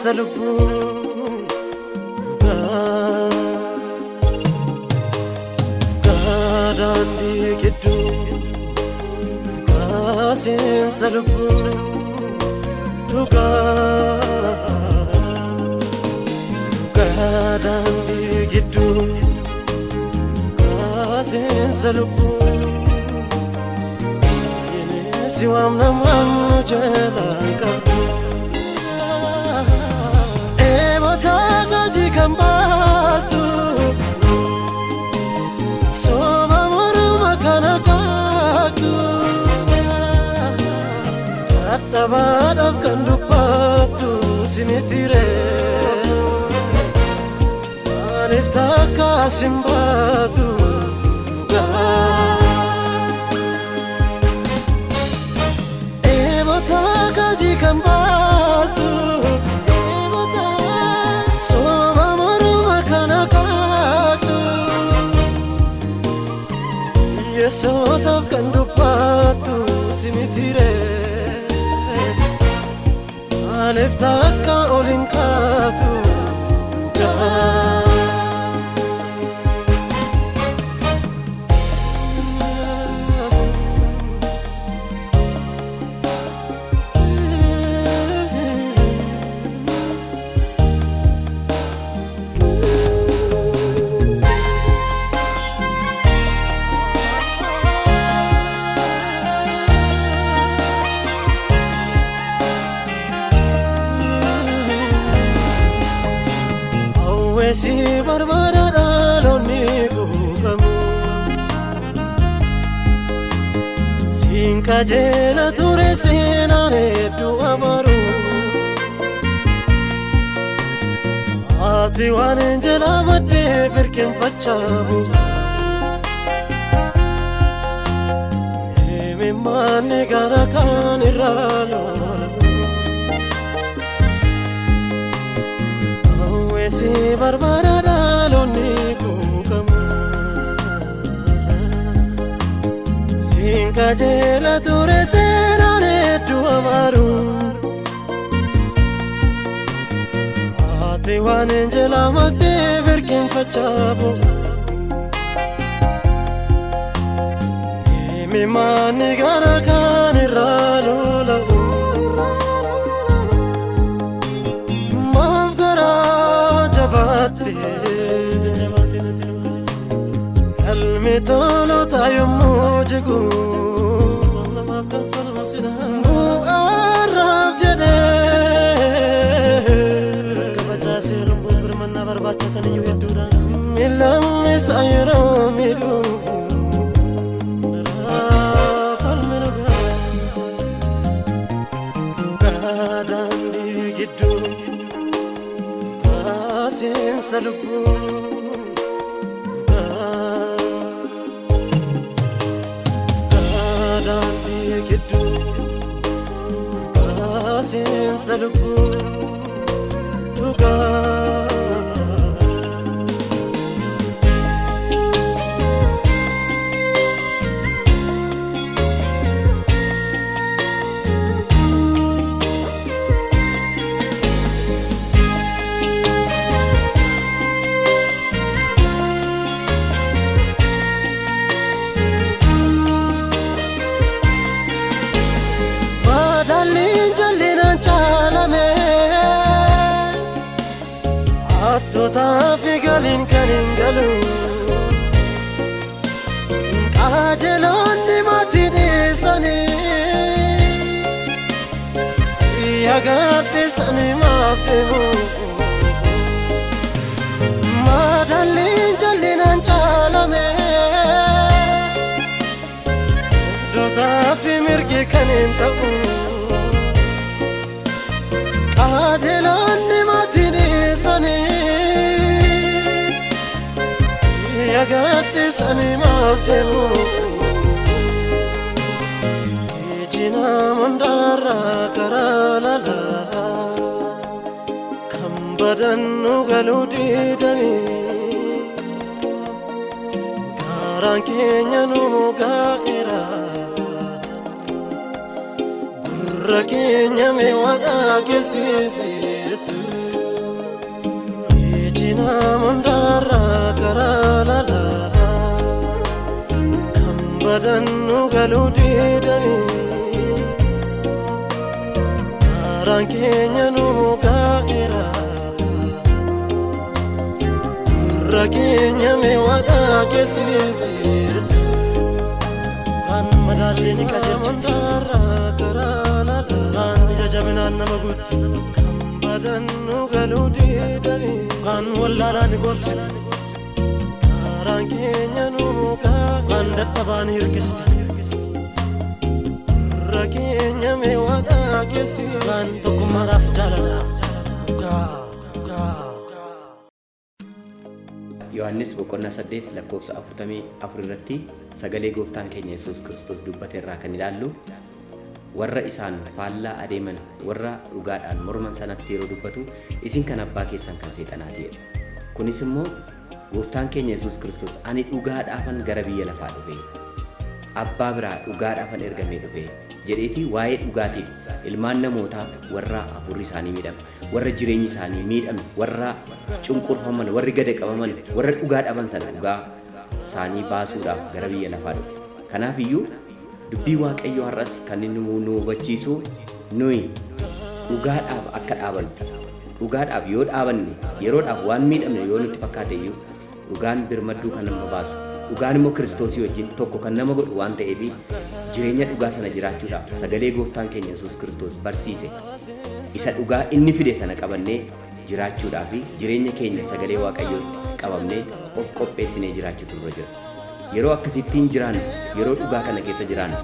salbu Gadandi kidu Gasin salbu Gadandi kidu Gasin salbu Siwam namam jalanka Ebota gaji kambastu Soma moru makana kaku Adabadab kandupatu sinitire Aniftaka simbatu Gaji kambastu Ebota Soma moru makana kaku Yesotaf kandupatu sinitire Aniftaka olinkatu Si barbara daloni gugamu Sinka jela ture senane du amaru Ati wanjela badde firkin fachabu Eme mani gara kan iralo Si barbara daloni gugamu Sinka jela ture senane du amaru Ate wanjela magde virkin fachabu Emi mani gara kan iralo lagu Kalmi tolo tayo mujigu Mu'arraf jede Kabaja sirum bubur manna barbacha kan yu hedura Milam misayro milu Kalmi naga Gadandi gitu Kasin salbu Gadandi gitu Kasin salbu Dhugaa Tota figalin kanin galu Kajelon di mati desani Yagat desani maafemu Madalin jalinan chalame Tota fi mirgi kanin tabu Kajelon di mati desani Yagadde sani maafemu Ijina mandara karalala Kambadan ugalu didani Garan kenya numuga ira Gurra kenya me waga kesisi Dina mandara karalala Kambadan nugaludi dani Arankenya nugaira Rakenya mewada kesis Kan madalini kajerchuti karalala Kan jajabina namagutti Kambadan nugaludi dani Kan wallala ni gorsit Arankenya nugaira Kan dadhaban hirkisti Rakenya mewada kesis Kan tokkummaadhaaf jaalala Yohannis boqonnaa 8 lakkoofsa 44 irratti sagalee gooftaan keenya Yesuus Kiristoos dubbate irraa kan ilaallu warra isaan faallaa adeeman warra dhugaadhaan morman sanatti yeroo dubbatu isin kan abbaa keessan kan seexanaatiidha. Kunis immoo gooftaan keenya Yesuus Kiristoos ani dhugaadhaafan gara biyya lafaa dhufe abbaa biraa dhugaadhaafan ergamee dhufe jedheeti waa'ee dhugaatiif ilmaan namootaa warra hafuurri isaanii miidhame warra jireenyi isaanii miidhame warra cunqurfaman warri gada qabaman warra dhugaa dhaban sana dhugaa isaanii baasuudhaaf gara biyya lafaa dhufe. Kanaaf iyyuu dubbii Waaqayyoo har'as kan inni nu hubachiisu nuyi dhugaadhaaf akka dhaabannu dhugaadhaaf yoo dhaabanne yeroodhaaf waan miidhamne yoo nutti fakkaate iyyuu dhugaan birmadduu kan nama baasu dhugaan immoo Kiristoosii wajjin tokko kan nama godhu waan ta'eef jireenya dhugaa sana jiraachuudhaaf sagalee gooftaan keenya Yesuus Kiristoos barsiise isa dhugaa inni fide sana qabannee jiraachuudhaaf jireenya keenya sagalee Waaqayyoo qabamnee of qopheessinee jiraachuutu irra jira. Yeroo akkasittiin jiraannu yeroo dhugaa kana keessa jiraannu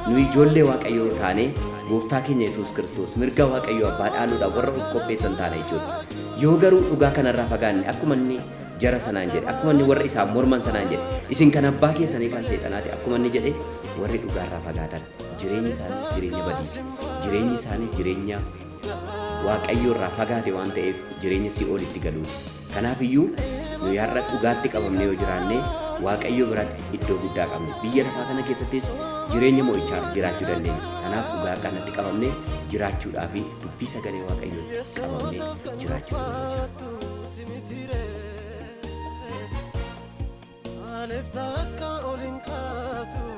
nuyi ijoollee Waaqayyoo taanee gooftaa keenya Yesuus Kiristoos mirga Waaqayyoo abbaa dhaaluudhaaf warra of qopheessan taana jechuudha. Yoo garuu dhugaa kanarraa fagaanne akkuma inni jara sanaan jedhe akkuma inni warra isaan morman sanaan jedhe isin kan abbaa keessanii kan seexanaati akkuma inni jedhe warri dhugaarraa fagaatan jireenyi isaanii jireenya badii jireenyi isaanii jireenya Waaqayyoorraa fagaate waan ta'eef jireenya si'oolitti galuuti. Kanaaf iyyuu nuyi har'a dhugaatti qabamnee yoo jiraanne Waaqayyo biratti iddoo guddaa qabna. Biyya lafaa kana keessattis jireenya mo'ichaa jiraachuu dandeenya. Kanaaf dhugaa kanatti qabamnee jiraachuudhaa fi dubbii sagalee Waaqayyoo qabamnee jiraachuutu irra jira.